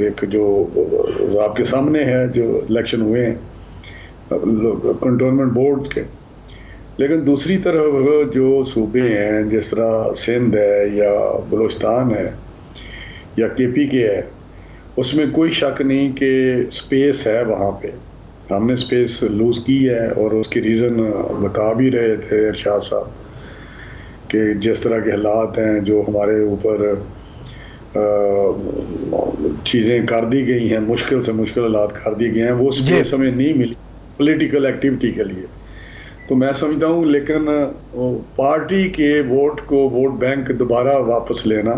एक जो आपके सामने है जो इलेक्शन हुए हैं कंटोनमेंट बोर्ड के, लेकिन दूसरी तरफ जो सूबे हैं जिस तरह सिंध है या बलूचिस्तान है या KP के है, उसमें कोई शक नहीं कि स्पेस है वहाँ पे, हमने स्पेस लूज़ की है। और उसके रीज़न बता भी रहे थे इरशाद साहब कि जिस तरह के हालात हैं जो हमारे ऊपर चीज़ें कर दी गई हैं, मुश्किल से मुश्किल हालात कर दी गए हैं, वो स्पेस हमें नहीं मिली पॉलिटिकल एक्टिविटी के लिए। तो मैं समझता हूँ, लेकिन पार्टी के वोट को, वोट बैंक दोबारा वापस लेना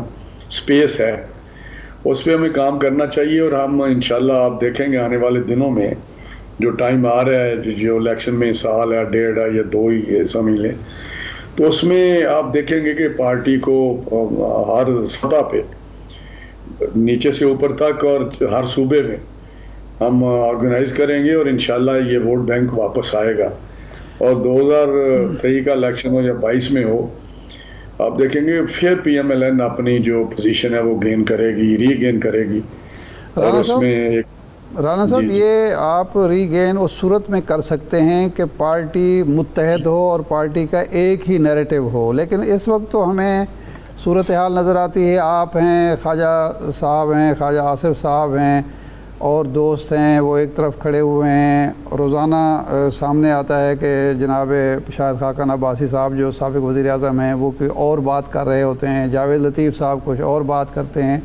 स्पेस है, उस पर हमें काम करना चाहिए। और हम इंशाल्लाह आप देखेंगे आने वाले दिनों में जो टाइम आ रहा है, जो इलेक्शन में साल है, 1.5 है या 2 ही समझ लें, तो उसमें आप देखेंगे कि पार्टी को हर सतह पे नीचे से ऊपर तक और हर सूबे में हम ऑर्गेनाइज करेंगे और इंशाल्लाह ये वोट बैंक वापस आएगा। और 2023 का इलेक्शन हो या 22 में हो, आप देखेंगे फिर PMLN अपनी जो पोजीशन है वो गेन करेगी, रीगेन करेगी। और उसमें एक राणा साहब, जी, जी। ये आप रीगेन उस सूरत में कर सकते हैं कि पार्टी मुत्तहद हो और पार्टी का एक ही नैरेटिव हो, लेकिन इस वक्त तो हमें सूरत हाल नज़र आती है, आप हैं, ख्वाजा साहब हैं, ख्वाजा आसिफ साहब हैं और दोस्त हैं, वो एक तरफ खड़े हुए हैं। रोज़ाना सामने आता है कि जनाब शाहिद खाकन अब्बासी साहब जो साबिक़ वज़ीर आज़म हैं वो कोई और बात कर रहे होते हैं, जावेद लतीफ़ साहब कुछ और बात करते हैं।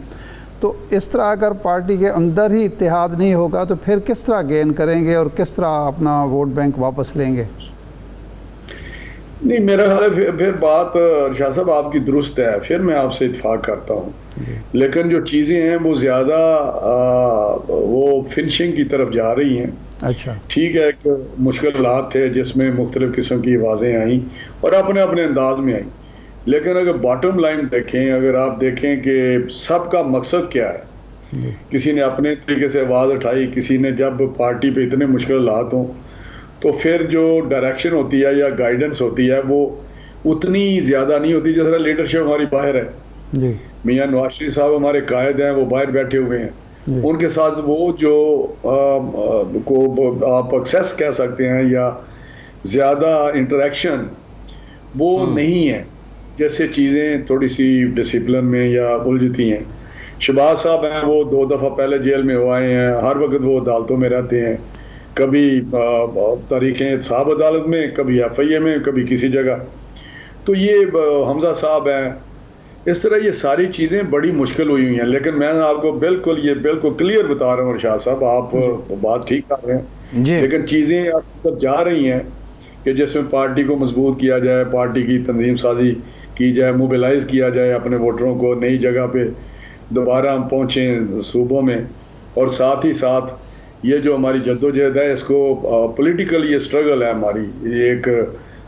तो इस तरह अगर पार्टी के अंदर ही इत्तेहाद नहीं होगा तो फिर किस तरह गेन करेंगे और किस तरह अपना वोट बैंक वापस लेंगे? नहीं, मेरा ख्याल है फिर बात शाह साहब आपकी दुरुस्त है, फिर मैं आपसे इत्फाक करता हूँ। लेकिन जो चीज़ें हैं वो ज़्यादा वो फिनिशिंग की तरफ जा रही हैं। अच्छा, ठीक है, एक मुश्किलात थे जिसमें मुख्तलिफ़ किस्म की आवाज़ें आईं और अपने अपने अंदाज में आई, लेकिन अगर बॉटम लाइन देखें, अगर आप देखें कि सबका मकसद क्या है, किसी ने अपने तरीके से आवाज़ उठाई, किसी ने जब पार्टी पे इतने मुश्किलात हों तो फिर जो डायरेक्शन होती है या गाइडेंस होती है वो उतनी ज़्यादा नहीं होती। जिस तरह लीडरशिप हमारी बाहर है, जी मियाँ नवाज शरीफ साहब हमारे कायद हैं, वो बाहर बैठे हुए हैं, उनके साथ वो जो को आप एक्सेस कह सकते हैं या ज़्यादा इंटरेक्शन वो नहीं है, जैसे चीज़ें थोड़ी सी डिसिप्लिन में या उलझती हैं। शहबाज साहब हैं, वो 2 दफ़ा पहले जेल में हो आए हैं, हर वक्त वो अदालतों में रहते हैं, कभी तारीखें साहब अदालत में, कभी FIA में, कभी किसी जगह। तो ये हमजा साहब हैं, इस तरह ये सारी चीज़ें बड़ी मुश्किल हुई हैं। लेकिन मैं आपको बिल्कुल क्लियर बता रहा हूँ शाह साहब, आप बात ठीक कर रहे हैं, जी लेकिन चीज़ें अब तक जा रही हैं कि जिसमें पार्टी को मजबूत किया जाए, पार्टी की तंजीम साजी की जाए, मोबिलाइज किया जाए अपने वोटरों को, नई जगह पे दोबारा हम पहुँचें सूबों में, और साथ ही साथ ये जो हमारी जद्दोजहद है इसको पॉलिटिकल ये स्ट्रगल है हमारी, ये एक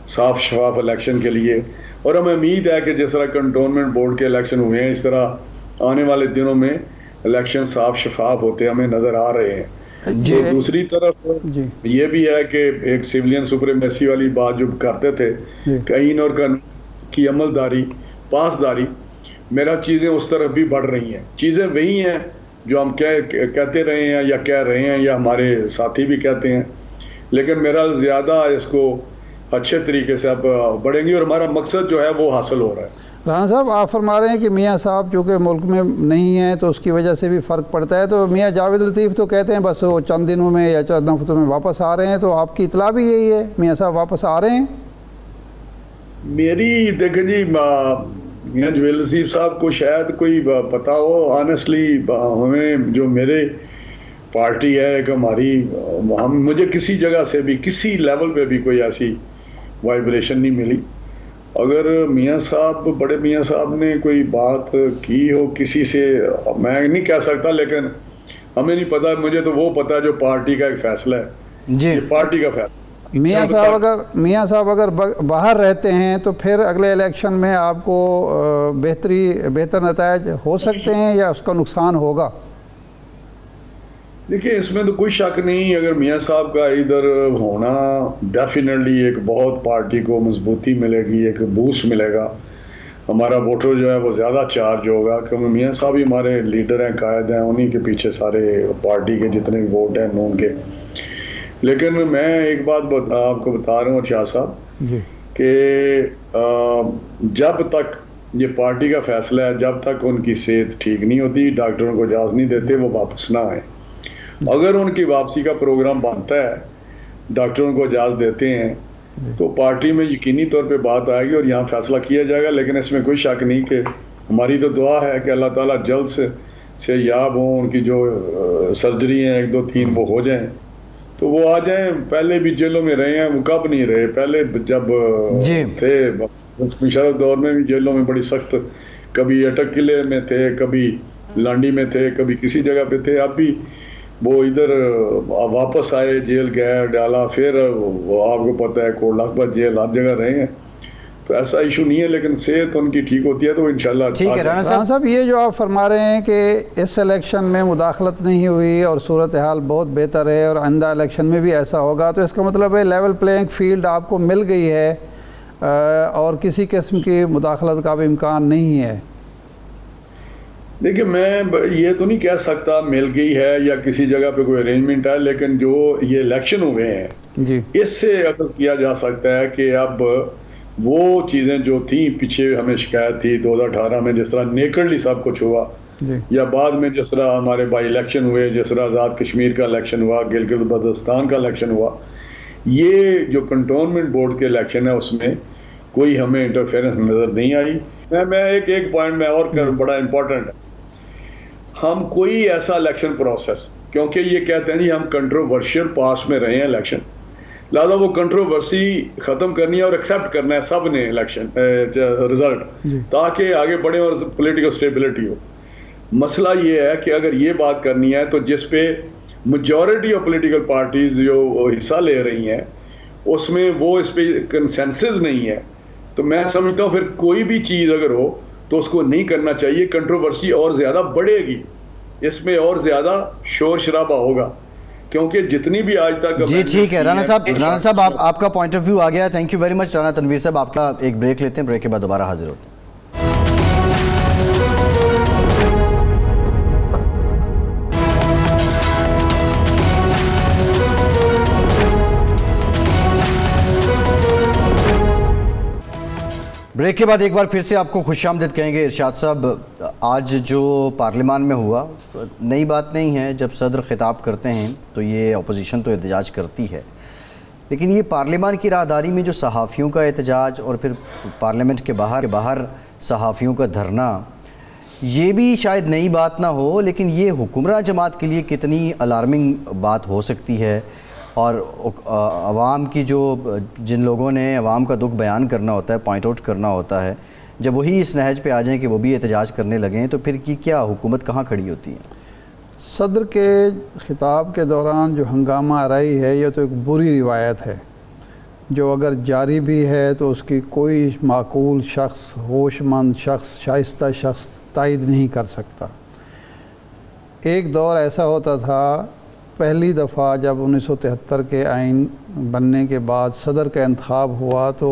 साफ शफाफ इलेक्शन के लिए। और हमें उम्मीद है कि जिस तरह कंटोनमेंट बोर्ड के इलेक्शन हुए हैं, इस तरह आने वाले दिनों में इलेक्शन साफ शफाफ होते हमें नज़र आ रहे हैं। जी तो दूसरी तरफ जी ये भी है कि एक सिविलियन सुप्रीमेसी वाली बात जो करते थे, आईन और कानून की अमलदारी, पासदारी, मेरा चीज़ें उस तरफ भी बढ़ रही हैं। चीज़ें वही हैं जो हम कहते रहे हैं या कह रहे हैं या हमारे साथी भी कहते हैं, लेकिन मेरा ज़्यादा इसको अच्छे तरीके से अब बढ़ेंगे और हमारा मकसद जो है वो हासिल हो रहा है। राणा साहब, आप फरमा रहे हैं कि मियाँ साहब चूँकि मुल्क में नहीं हैं तो उसकी वजह से भी फ़र्क पड़ता है, तो मियाँ जावेद लतीफ़ तो कहते हैं बस वो चंद दिनों में या चंद हफ्तों में वापस आ रहे हैं, तो आपकी इतला भी यही है, मियाँ साहब वापस आ रहे हैं? मेरी देखें जी, मियाँ जावेद लतीफ़ साहब को शायद कोई पता हो, ऑनेस्टली हमें जो मेरे पार्टी है एक हमारी, मुझे किसी जगह से भी किसी लेवल पे भी कोई ऐसी वाइब्रेशन नहीं मिली। अगर मियाँ साहब, बड़े मियाँ साहब ने कोई बात की हो किसी से, मैं नहीं कह सकता, लेकिन हमें नहीं पता, मुझे तो वो पता है जो पार्टी का एक फैसला है, जी ये पार्टी का फैसला। मियाँ साहब अगर बाहर रहते हैं तो फिर अगले इलेक्शन में आपको बेहतर नतायज हो सकते हैं या उसका नुकसान होगा? देखिए, इसमें तो कोई शक नहीं, अगर मियाँ साहब का इधर होना डेफिनेटली एक बहुत पार्टी को मजबूती मिलेगी, एक बूस्ट मिलेगा, हमारा वोटर जो है वो ज़्यादा चार्ज होगा, क्योंकि मियाँ साहब ही हमारे लीडर हैं, कायद हैं, उन्हीं के पीछे सारे पार्टी के जितने वोट हैं नून के। लेकिन मैं एक बात आपको बता रहा हूँ शाह साहब कि जब तक ये पार्टी का फैसला है, जब तक उनकी सेहत ठीक नहीं होती, डॉक्टरों को इजाज़त नहीं देते वो वापस ना आए। अगर उनकी वापसी का प्रोग्राम बनता है, डॉक्टरों को इजाज़त देते हैं, तो पार्टी में यकीनी तौर पे बात आएगी और यहाँ फैसला किया जाएगा। लेकिन इसमें कोई शक नहीं कि हमारी तो दुआ है कि अल्लाह ताला जल्द से याब हों, उनकी जो सर्जरी हैं 1 2 3 वो हो जाएं, तो वो आ जाएं। पहले भी जेलों में रहे हैं, वो कब नहीं रहे, पहले जब थे मुशर्रफ दौर में भी जेलों में बड़ी सख्त, कभी अटक किले में थे, कभी लांडी में थे, कभी किसी जगह पे थे। अब भी वो इधर वापस आए, जेल गए, डाला, फिर वो आपको पता है कोट लखपत जेल, हर जगह रहे हैं। तो ऐसा इशू नहीं है, लेकिन सेहत उनकी ठीक होती है तो इंशाल्लाह ठीक है। राणा राणा साहब, ये जो आप फरमा रहे हैं कि इस इलेक्शन में मुदाखलत नहीं हुई और सूरत हाल बहुत बेहतर है और आइंदा इलेक्शन में भी ऐसा होगा, तो इसका मतलब है लेवल प्लेइंग फील्ड आपको मिल गई है और किसी किस्म की मुदाखलत का भी इम्कान नहीं है। देखिए, मैं ये तो नहीं कह सकता मिल गई है या किसी जगह पे कोई अरेंजमेंट है, लेकिन जो ये इलेक्शन हुए हैं जी, इससे अखज़ किया जा सकता है कि अब वो चीज़ें जो थी पीछे हमें शिकायत थी 2018 में, जिस तरह नेकड़ली सब कुछ हुआ, जी, या बाद में जिस तरह हमारे बाई इलेक्शन हुए, जिस तरह आज़ाद कश्मीर का इलेक्शन हुआ, गिलगित बल्तिस्तान का इलेक्शन हुआ, ये जो कंटोनमेंट बोर्ड के इलेक्शन है उसमें कोई हमें इंटरफेरेंस नज़र नहीं आई। मैं एक पॉइंट में और बड़ा इम्पोर्टेंट है, हम कोई ऐसा इलेक्शन प्रोसेस, क्योंकि ये कहते हैं जी हम कंट्रोवर्शियल पास में रहे हैं इलेक्शन, लिहाजा वो कंट्रोवर्सी ख़त्म करनी है और एक्सेप्ट करना है सब ने इलेक्शन रिजल्ट, ताकि आगे बढ़े और पॉलिटिकल स्टेबिलिटी हो। मसला ये है कि अगर ये बात करनी है तो जिस पे मेजॉरिटी ऑफ पॉलिटिकल पार्टीज जो हिस्सा ले रही हैं उसमें वो इस पे कंसेंसस नहीं है, तो मैं समझता हूँ फिर कोई भी चीज़ अगर हो तो उसको नहीं करना चाहिए। कंट्रोवर्सी और ज़्यादा बढ़ेगी, इसमें और ज़्यादा शोर शराबा होगा, क्योंकि जितनी भी आज तक जी ठीक है। राणा साहब आपका पॉइंट ऑफ व्यू आ गया। Thank you very much Rana Tanveer साहब। आपका एक ब्रेक लेते हैं, ब्रेक के बाद दोबारा हाजिर होते हैं। ब्रेक के बाद एक बार फिर से आपको खुशामदीद कहेंगे। इरशाद साहब, आज जो पार्लियामान में हुआ नई बात नहीं है, जब सदर खिताब करते हैं तो ये अपोजिशन तो एहतजाज करती है, लेकिन ये पार्लियामान की राहदारी में जो सहाफ़ियों का एहतजाज और फिर पार्लियामेंट के बाहर सहाफ़ियों का धरना, ये भी शायद नई बात ना हो, लेकिन ये हुक्मरान जमात के लिए कितनी अलार्मिंग बात हो सकती है। और अवाम की जो जिन लोगों ने अवाम का दुख बयान करना होता है, पॉइंट आउट करना होता है, जब वही इस नहज पे आ जाएं कि वो भी एहतजाज करने लगें, तो फिर की क्या हुकूमत कहाँ खड़ी होती है? सदर के ख़िताब के दौरान जो हंगामा आराई है, ये तो एक बुरी रिवायत है जो अगर जारी भी है तो उसकी कोई माकूल शख्स, होशमंद शख्स, शाइस्ता शख्स तायद नहीं कर सकता। एक दौर ऐसा होता था, पहली दफ़ा जब 1973 के आइन बनने के बाद सदर का इंतखाब हुआ तो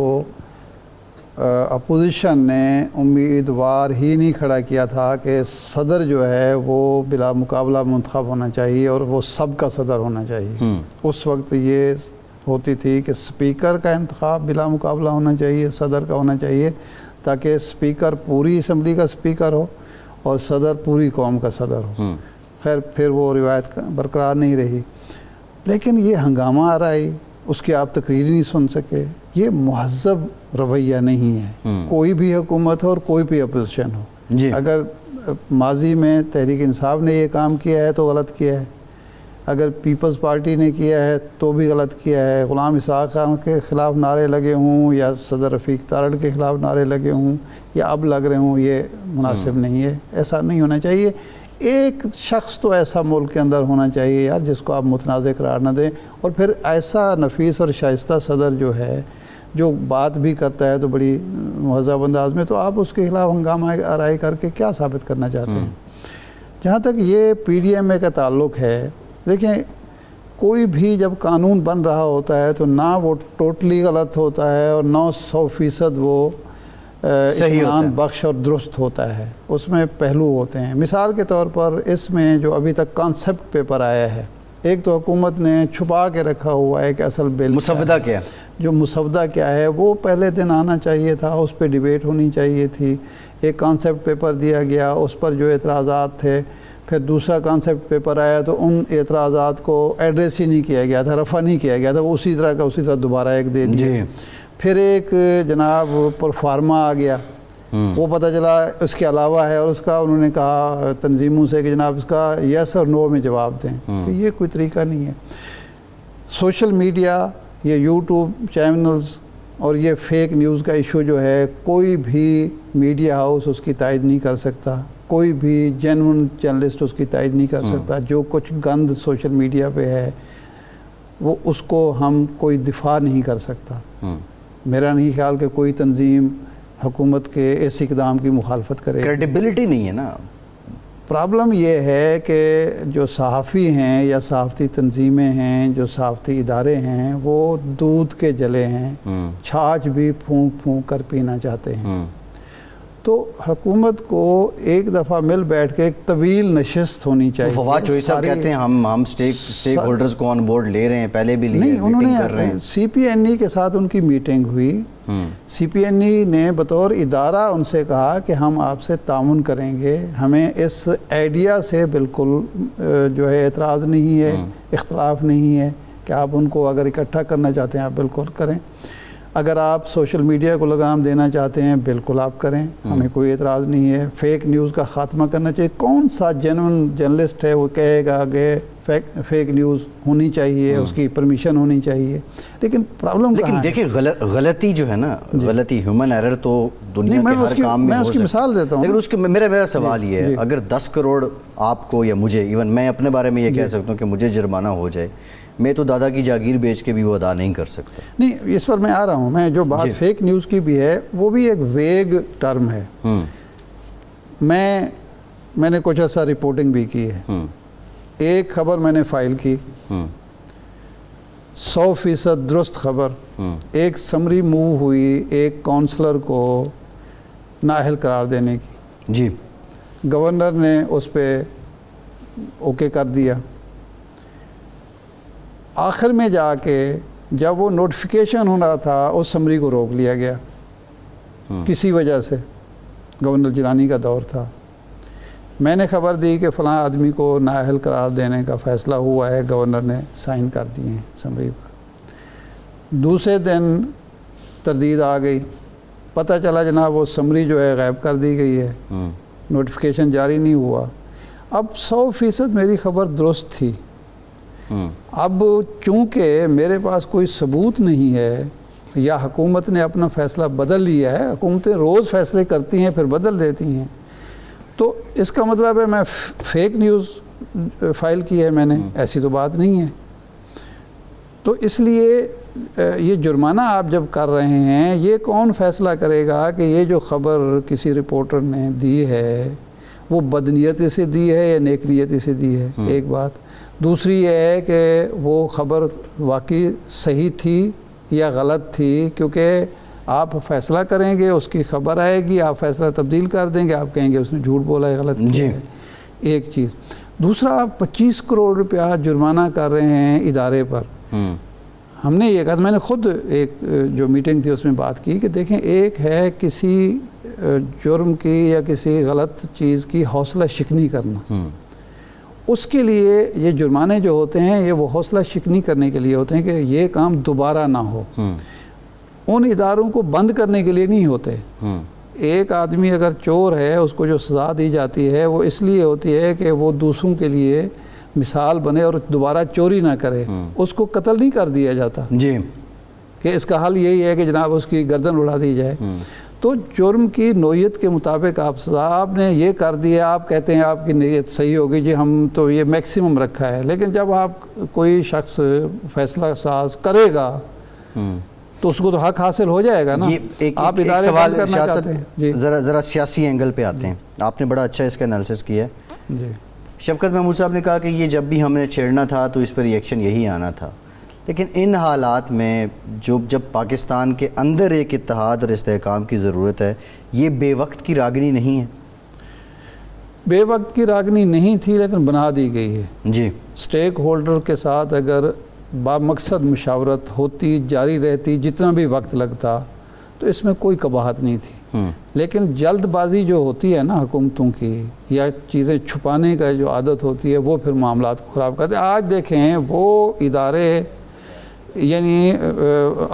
अपोजिशन ने उम्मीदवार ही नहीं खड़ा किया था कि सदर जो है वो बिला मुकाबला मुंतखब होना चाहिए और वो सब का सदर होना चाहिए। उस वक्त ये होती थी कि स्पीकर का इंतखाब बिला मुकाबला होना चाहिए, सदर का होना चाहिए, ताकि स्पीकर पूरी असम्बली का स्पीकर हो और सदर पूरी कौम का सदर हो। खैर फिर वो रिवायत बरकरार नहीं रही, लेकिन ये हंगामा आ रहा है, उसकी आप तकरीर नहीं सुन सके। ये महज़ब रवैया नहीं है, कोई भी हुकूमत हो और कोई भी अपोजिशन हो। अगर माजी में तहरीक इंसाफ ने ये काम किया है तो गलत किया है, अगर पीपल्स पार्टी ने किया है तो भी गलत किया है। ग़ुलाम इसहाक़ खान के ख़िलाफ़ नारे लगे हों या सदर रफ़ीक तारड़ के ख़िलाफ़ नारे लगे हों या अब लग रहे हों, ये मुनासिब नहीं है, ऐसा नहीं होना चाहिए। एक शख्स तो ऐसा मुल्क के अंदर होना चाहिए यार जिसको आप मुतनाज़ करार न दें, और फिर ऐसा नफीस और शाइस्ता सदर जो है जो बात भी करता है तो बड़ी महज़ब अंदाज में, तो आप उसके ख़िलाफ़ हंगामा आराई करके क्या साबित करना चाहते हैं? जहाँ तक ये PDMA का ताल्लुक़ है, देखें कोई भी जब कानून बन रहा होता है तो ना वो टोटली गलत होता है और 900% वो इत्मीनान बख्श और दुरुस्त होता है, उसमें पहलू होते हैं। मिसाल के तौर पर इसमें जो अभी तक कॉन्सेप्ट पेपर आया है, एक तो हुकूमत ने छुपा के रखा हुआ है कि असल बिल मुसवदा क्या है, जो मुसवदा क्या है वो पहले दिन आना चाहिए था, उस पर डिबेट होनी चाहिए थी। एक कॉन्सेप्ट पेपर दिया गया, उस पर जो एतराज़ात थे, फिर दूसरा कॉन्सेप्ट पेपर आया तो उन एतराज़ात को एड्रेस ही नहीं किया गया था, रफ़ा नहीं किया गया था, वो उसी तरह का उसी तरह दोबारा एक दे दिया। फिर एक जनाब परफार्मा आ गया, वो पता चला इसके अलावा है और उसका उन्होंने कहा तंजीमों से कि जनाब इसका यस और नो में जवाब दें। तो ये कोई तरीका नहीं है। सोशल मीडिया, ये यूट्यूब चैनल्स और ये फेक न्यूज़ का इशू जो है, कोई भी मीडिया हाउस उसकी तायद नहीं कर सकता, कोई भी जेन्युइन जर्नलिस्ट उसकी तायद नहीं कर सकता। जो कुछ गंद सोशल मीडिया पे है वो उसको हम कोई दिफा नहीं कर सकता। मेरा नहीं ख्याल कि कोई तंजीम हुकूमत के इस इकदाम की मुखालफत करे। क्रेडिबिलिटी नहीं है ना। प्रॉब्लम ये है कि जो सहाफ़ी हैं या सहाफ़ती तंजीमें हैं, जो सहाफ़ती इदारे हैं, वो दूध के जले हैं, छाछ भी फूंक फूंक कर पीना चाहते हैं। तो हुकूमत को एक दफ़ा मिल बैठ के एक तवील नशिस्त होनी चाहिए। फवाद चौधरी साहब कहते हैं हम स्टेक होल्डर्स को ऑन बोर्ड ले रहे हैं, पहले भी लिए, नहीं, उन्होंने CPNE के साथ उनकी मीटिंग हुई। CPNE ने बतौर इदारा उनसे कहा कि हम आपसे तामुन करेंगे, हमें इस आइडिया से बिल्कुल जो है एतराज़ नहीं है, इख्तलाफ नहीं है कि आप उनको अगर इकट्ठा करना चाहते हैं आप बिल्कुल करें, अगर आप सोशल मीडिया को लगाम देना चाहते हैं बिल्कुल आप करें, हमें कोई एतराज़ नहीं है। फेक न्यूज़ का ख़ात्मा करना चाहिए। कौन सा जेन्युइन जर्नलिस्ट है वो कहेगा कि फेक न्यूज़ होनी चाहिए, उसकी परमिशन होनी चाहिए। लेकिन प्रॉब्लम लेकिन देखिए गलती जो है ना, गलती ह्यूमन एरर तो दुनिया के हर काम में मैं उसकी मिसाल देता हूँ। लेकिन उसके मेरा सवाल ये है, अगर 10 करोड़ आपको या मुझे, इवन मैं अपने बारे में ये कह सकता हूँ कि मुझे जुर्माना हो जाए, मैं तो दादा की जागीर बेच के भी वो अदा नहीं कर सकता। नहीं, इस पर मैं आ रहा हूँ। मैं जो बात फेक न्यूज़ की भी है वो भी एक वेग टर्म है। मैंने कुछ ऐसा रिपोर्टिंग भी की है। एक खबर मैंने फाइल की, 100% दुरुस्त खबर, एक समरी मूव हुई एक काउंसलर को नाअहल करार देने की जी, गवर्नर ने उस पर ओके कर दिया। आखिर में जाके जब वो नोटिफिकेशन होना था उस समरी को रोक लिया गया किसी वजह से, गवर्नर जिलानी का दौर था। मैंने खबर दी कि फ़लाँ आदमी को नाअहल करार देने का फ़ैसला हुआ है, गवर्नर ने साइन कर दिए हैं समरी पर। दूसरे दिन तरदीद आ गई, पता चला जनाब वो समरी जो है गायब कर दी गई है, नोटिफिकेशन जारी नहीं हुआ। अब 100% मेरी खबर दुरुस्त थी। अब चूँकि मेरे पास कोई सबूत नहीं है या हुकूमत ने अपना फ़ैसला बदल लिया है, हुकूमतें रोज़ फ़ैसले करती हैं फिर बदल देती हैं, तो इसका मतलब है मैं फेक न्यूज़ फाइल की है मैंने, ऐसी तो बात नहीं है। तो इसलिए ये जुर्माना आप जब कर रहे हैं, ये कौन फ़ैसला करेगा कि ये जो ख़बर किसी रिपोर्टर ने दी है वो बदनीयती से दी है या नेकनीयती से दी है, एक बात। दूसरी ये है कि वो ख़बर वाकई सही थी या गलत थी, क्योंकि आप फ़ैसला करेंगे, उसकी ख़बर आएगी, आप फ़ैसला तब्दील कर देंगे, आप कहेंगे उसने झूठ बोला है, गलत किया है। एक चीज़। दूसरा, आप 25 करोड़ रुपया जुर्माना कर रहे हैं इदारे पर। हमने ये कहा, मैंने ख़ुद एक जो मीटिंग थी उसमें बात की कि देखें, एक है किसी जुर्म की या किसी गलत चीज़ की हौसला शिकनी करना, उसके लिए ये जुर्माने जो होते हैं ये वो हौसला शिकनी करने के लिए होते हैं कि ये काम दोबारा ना हो। उन इदारों को बंद करने के लिए नहीं होते। एक आदमी अगर चोर है उसको जो सज़ा दी जाती है वो इसलिए होती है कि वो दूसरों के लिए मिसाल बने और दोबारा चोरी ना करे। उसको कत्ल नहीं कर दिया जाता जी, कि इसका हल यही है कि जनाब उसकी गर्दन उड़ा दी जाए। तो जुर्म की नोयत के मुताबिक आप सज़ा, आपने ये कर दिया, आप कहते हैं आपकी नीयत सही होगी जी, हम तो ये मैक्सिमम रखा है। लेकिन जब आप कोई शख्स फैसला साज करेगा तो उसको तो हक हासिल हो जाएगा ना। आप इदारे बंद करना चाहते हैं। ज़रा सियासी एंगल पे आते हैं। आपने बड़ा अच्छा इसका एनालिसिस किया है जी। शफकत महमूद साहब ने कहा कि ये जब भी हमें छेड़ना था तो इस पर रिएक्शन यही आना था, लेकिन इन हालात में जब पाकिस्तान के अंदर एक इत्तेहाद और इस्तेहकाम की ज़रूरत है, ये बेवक्त की रागनी नहीं है? बेवक्त की रागनी नहीं थी, लेकिन बना दी गई है जी। स्टेक होल्डर के साथ अगर बामकसद मुशावरत होती, जारी रहती, जितना भी वक्त लगता, तो इसमें कोई कबाहत नहीं थी। लेकिन जल्दबाजी जो होती है ना हुकूमतों की, या चीज़ें छुपाने का जो आदत होती है, वो फिर मामलात को ख़राब करते हैं। आज देखें, वो इदारे यानी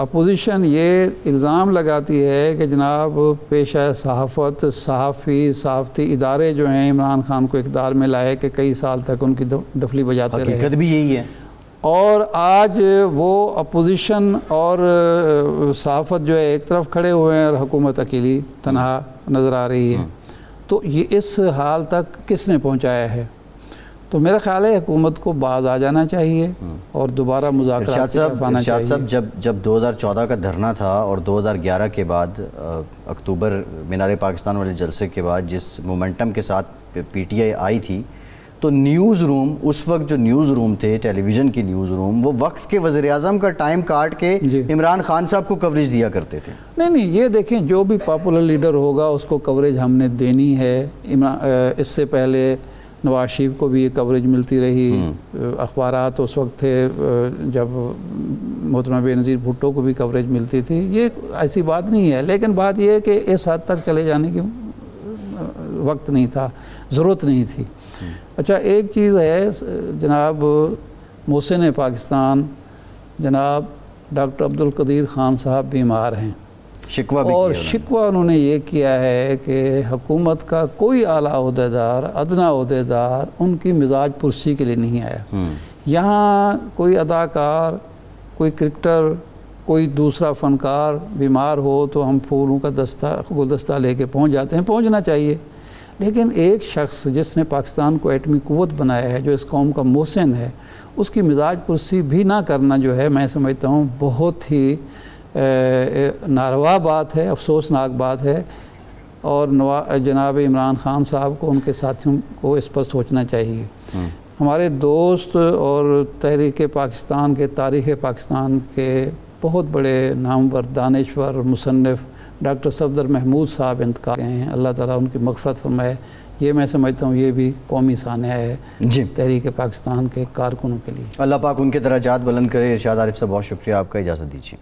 अपोजिशन ये इल्ज़ाम लगाती है कि जनाब पेशा सहाफ़त, सहाफ़ती इदारे जो हैं इमरान खान को इक़्तिदार में लाए कि कई साल तक उनकी डफली बजाते रहे। हकीकत भी यही है। और आज वो अपोजिशन और सहाफ़त जो है एक तरफ खड़े हुए हैं और हुकूमत अकेली तनहा नज़र आ रही है। तो ये इस हाल तक किसने पहुंचाया है? तो मेरा ख्याल है हुकूमत को बाज आ जाना चाहिए और दोबारा मुज़ाकरात इरशाद की तरफ आना साहब चाहिए। जब 2014 का धरना था और 2011 के बाद अक्टूबर मीनार पाकिस्तान वाले जलसे के बाद जिस मोमेंटम के साथ पीटीआई आई थी, तो न्यूज़ रूम, उस वक्त जो न्यूज़ रूम थे, टेलीविज़न की न्यूज़ रूम, वो वक्त के वज़ीर-ए-आज़म का टाइम काट के इमरान खान साहब को कवरेज दिया करते थे। नहीं, ये देखें, जो भी पॉपुलर लीडर होगा उसको कवरेज हमने देनी है। इससे पहले नवाज शरीफ को भी ये कवरेज मिलती रही। अखबारात उस वक्त थे जब मोहतरमा बेनज़ीर भुट्टो को भी कवरेज मिलती थी। ये ऐसी बात नहीं है, लेकिन बात यह है कि इस हद तक चले जाने की वक्त नहीं था, ज़रूरत नहीं थी। अच्छा, एक चीज़ है, जनाब मोहसिन पाकिस्तान जनाब डॉक्टर अब्दुल कदीर ख़ान साहब बीमार हैं, शिकवा भी और किया शिकवा उन्होंने ये किया है कि हुकूमत का कोई आला अहदेदार, अदना अहदेदार उनकी मिजाज पुरसी के लिए नहीं आया। यहाँ कोई अदाकार, कोई क्रिकेटर, कोई दूसरा फ़नकार बीमार हो तो हम फूलों का गुलदस्ता लेके पहुँच जाते हैं, पहुँचना चाहिए। लेकिन एक शख्स जिसने पाकिस्तान को एटमी क़ुव्वत बनाया है, जो इस कौम का मोहसिन है, उसकी मिजाज पुरसी भी ना करना जो है, मैं समझता हूँ बहुत ही नारवा बात है, अफसोसनाक बात है। और जनाब इमरान खान साहब को, उनके साथियों को इस पर सोचना चाहिए। हमारे दोस्त और तहरीक पाकिस्तान के, तारीख़ पाकिस्तान के बहुत बड़े नामवर दानिश्वर मुसन्निफ़ डॉक्टर सफदर महमूद साहब इंतकाल गए हैं, अल्लाह ताला उनकी मग़फ़रत फरमाए। ये मैं समझता हूँ ये भी कौमी सानिया है जी तहरीक पाकिस्तान के कारकुनों के लिए। अल्लाह पाक उनके दराजात बुलंद करे। इरशाद आरिफ साहब, बहुत शुक्रिया, आपका इजाज़त दीजिए।